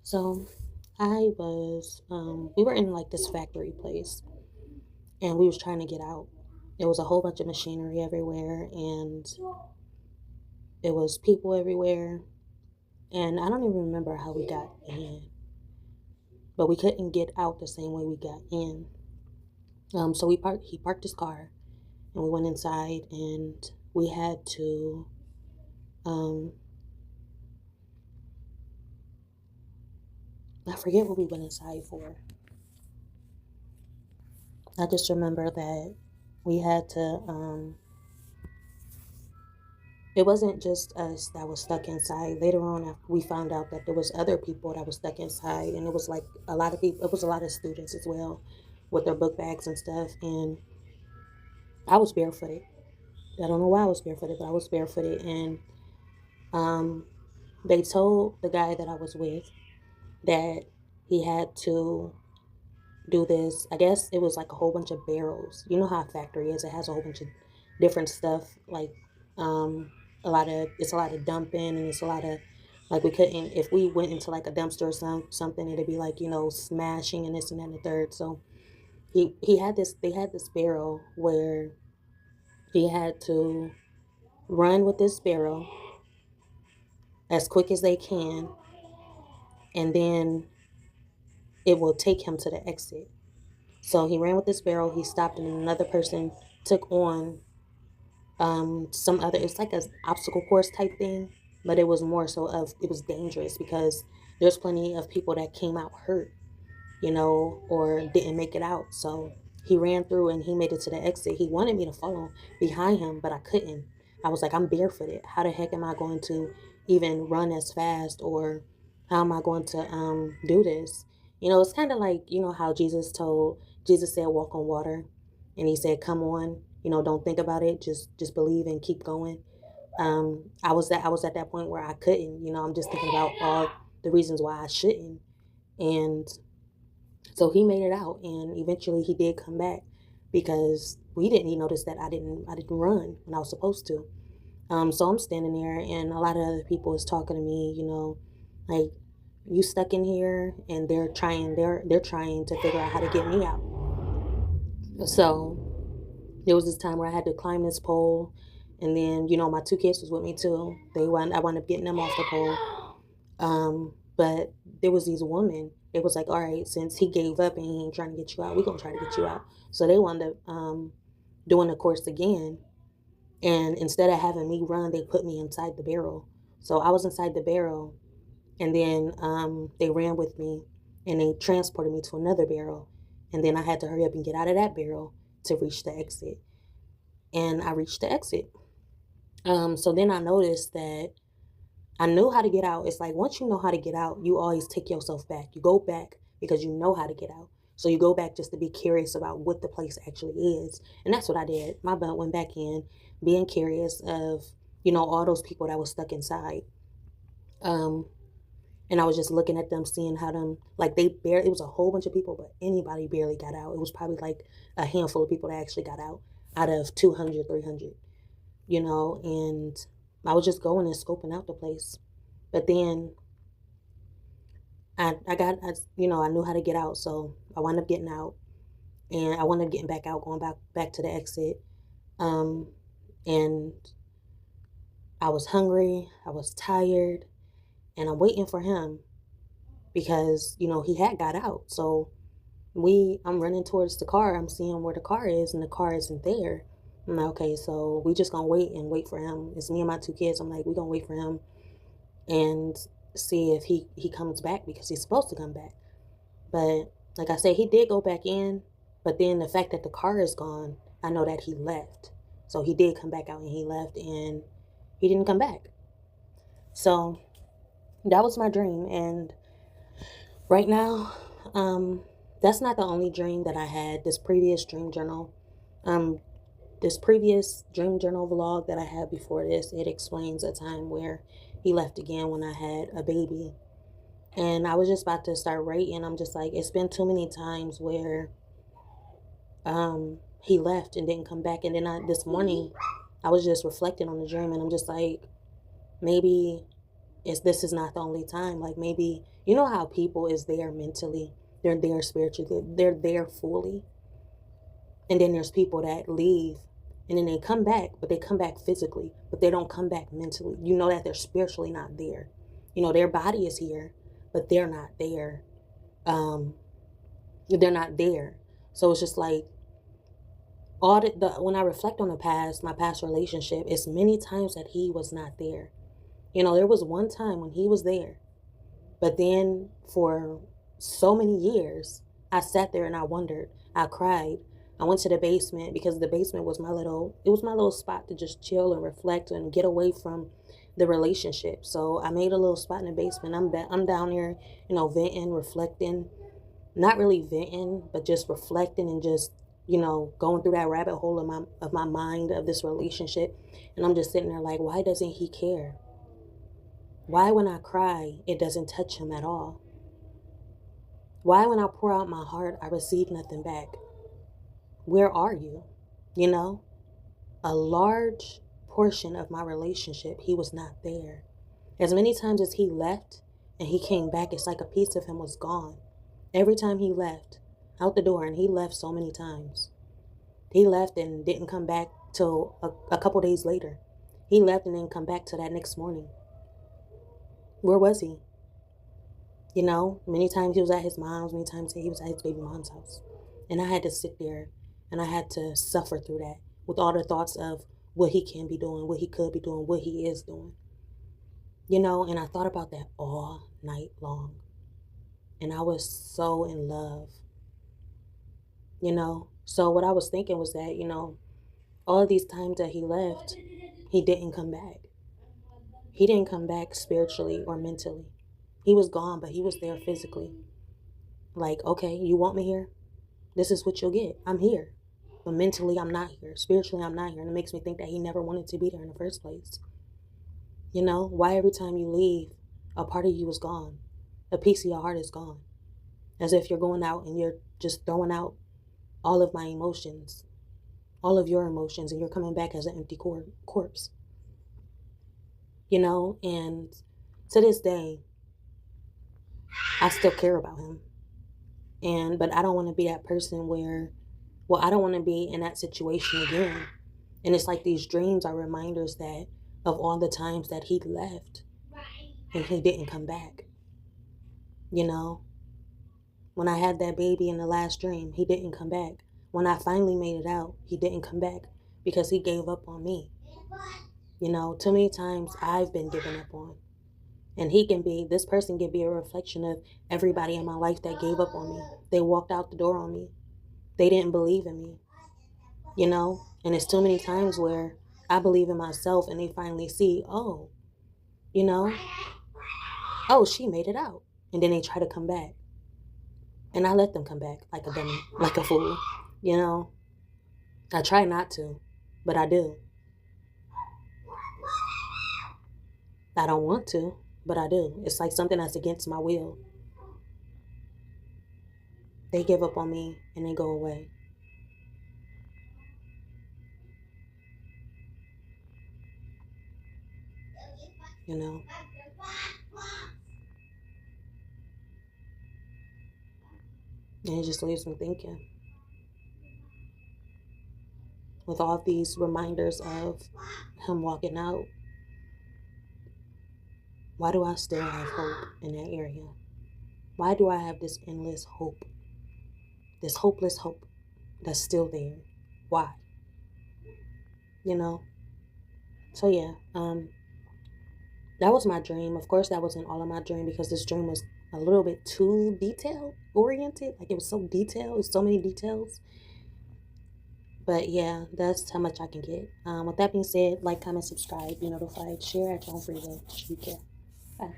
So we were in like this factory place and we was trying to get out. There was a whole bunch of machinery everywhere and it was people everywhere. And I don't even remember how we got in, but we couldn't get out the same way we got in. So he parked his car and we went inside and we had to, um, I forget what we went inside for. I just remember that we had to, it wasn't just us that was stuck inside. Later on, after we found out that there was other people that was stuck inside, and it was like a lot of people. It was a lot of students as well, with their book bags and stuff. And I was barefooted. I don't know why I was barefooted, but I was barefooted. And um, they told the guy that I was with that he had to do this. I guess it was like a whole bunch of barrels. You know how a factory is. It has a whole bunch of different stuff. Like um, it's a lot of dumping and it's a lot of like we couldn't if we went into like a dumpster or something it'd be like smashing and this and that and the third. So he had this they had this barrel where he had to run with this barrel as quick as they can, and then it will take him to the exit. So he ran with this barrel, he stopped, and another person took on some other, it's like a obstacle course type thing, but it was more so of it was dangerous because there's plenty of people that came out hurt, or didn't make it out. So he ran through and he made it to the exit. He wanted me to follow behind him, but I couldn't. I was like, I'm barefooted. How the heck am I going to even run as fast, or how am I going to do this? It's kind of like, how Jesus said walk on water, and he said come on, don't think about it, just believe and keep going. I was at that point where I couldn't, I'm just thinking about all the reasons why I shouldn't. And so he made it out, and eventually he did come back because we didn't. He noticed that I didn't run when I was supposed to. So I'm standing there, and a lot of other people is talking to me. Like, you stuck in here, and they're trying to figure out how to get me out. So there was this time where I had to climb this pole, and then my two kids was with me too. I wound up getting them off the pole. But there was these women. It was like, all right, since he gave up and he ain't trying to get you out, we're gonna try to get you out. So they wound up doing the course again. And instead of having me run, they put me inside the barrel. So I was inside the barrel, and then they ran with me, and they transported me to another barrel. And then I had to hurry up and get out of that barrel to reach the exit. And I reached the exit. So then I noticed that I knew how to get out. It's like once you know how to get out, you always take yourself back. You go back because you know how to get out. So you go back just to be curious about what the place actually is. And that's what I did. My butt went back in, being curious of, all those people that was stuck inside. Um, and I was just looking at them, seeing how them, like it was a whole bunch of people, but anybody barely got out. It was probably like a handful of people that actually got out of 200, 300, and I was just going and scoping out the place. But then I knew how to get out, so I wound up getting out, and I wound up getting back out, going back to the exit. Um, and I was hungry, I was tired, and I'm waiting for him because he had got out. So I'm running towards the car. I'm seeing where the car is, and the car isn't there. I'm like, okay, so we just gonna wait for him. It's me and my two kids. I'm like, we gonna wait for him and see if he comes back because he's supposed to come back. But like I said, he did go back in, but then the fact that the car is gone, I know that he left. So he did come back out and he left, and he didn't come back. So that was my dream. And right now, that's not the only dream that I had. This previous dream journal vlog that I had before this, it explains a time where he left again when I had a baby. And I was just about to start writing. I'm just like, it's been too many times where he left and didn't come back. And then this morning, I was just reflecting on the dream, and I'm just like, maybe this is not the only time. Like, maybe, you know how people is there mentally, they're there spiritually, they're there fully. And then there's people that leave and then they come back, but they come back physically, but they don't come back mentally. You know that they're spiritually not there. You know, their body is here, but they're not there. They're not there. So it's just like, when I reflect on my past relationship, it's many times that he was not there. You know, there was one time when he was there, but then for so many years, I sat there and I wondered. I cried. I went to the basement because the basement was my little spot to just chill and reflect and get away from the relationship. So I made a little spot in the basement. I'm down there, you know, venting, reflecting, not really venting, but just reflecting and just, you know, going through that rabbit hole of my mind of this relationship. And I'm just sitting there like, why doesn't he care? Why when I cry, it doesn't touch him at all? Why when I pour out my heart, I receive nothing back? Where are you? You know, a large portion of my relationship, he was not there. As many times as he left and he came back, it's like a piece of him was gone. Every time he left out the door, and he left so many times. He left and didn't come back till a couple days later. He left and didn't come back till that next morning. Where was he? You know, many times he was at his mom's, many times he was at his baby mom's house. And I had to sit there and I had to suffer through that with all the thoughts of what he can be doing, what he could be doing, what he is doing. You know, and I thought about that all night long. And I was so in love. You know, so what I was thinking was that, you know, all of these times that he left, he didn't come back. He didn't come back spiritually or mentally. He was gone, but he was there physically. Like, okay, you want me here? This is what you'll get. I'm here. But mentally, I'm not here. Spiritually, I'm not here. And it makes me think that he never wanted to be there in the first place. You know, why every time you leave, a part of you is gone. A piece of your heart is gone. As if you're going out and you're just throwing out all of my emotions, all of your emotions, and you're coming back as an empty corpse. You know, and to this day, I still care about him. But I don't want to be that person where, I don't want to be in that situation again. And it's like these dreams are reminders that of all the times that he left and he didn't come back. You know, when I had that baby in the last dream, he didn't come back. When I finally made it out, he didn't come back because he gave up on me. You know, too many times I've been given up on. And this person can be a reflection of everybody in my life that gave up on me. They walked out the door on me. They didn't believe in me. You know, and it's too many times where I believe in myself and they finally see, oh, you know, oh, she made it out. And then they try to come back. And I let them come back like a dummy, like a fool. You know, I try not to, but I do. I don't want to, but I do. It's like something that's against my will. They give up on me and they go away. You know? And it just leaves me thinking. With all these reminders of him walking out, why do I still have hope in that area? Why do I have this endless hope? This hopeless hope that's still there? Why? You know? So yeah, that was my dream. Of course, that wasn't all of my dream because this dream was a little bit too detail oriented. Like, it was so detailed. It's so many details. But yeah, that's how much I can get. With that being said, like, comment, subscribe, be notified, share at your own free will. Take care. Bye.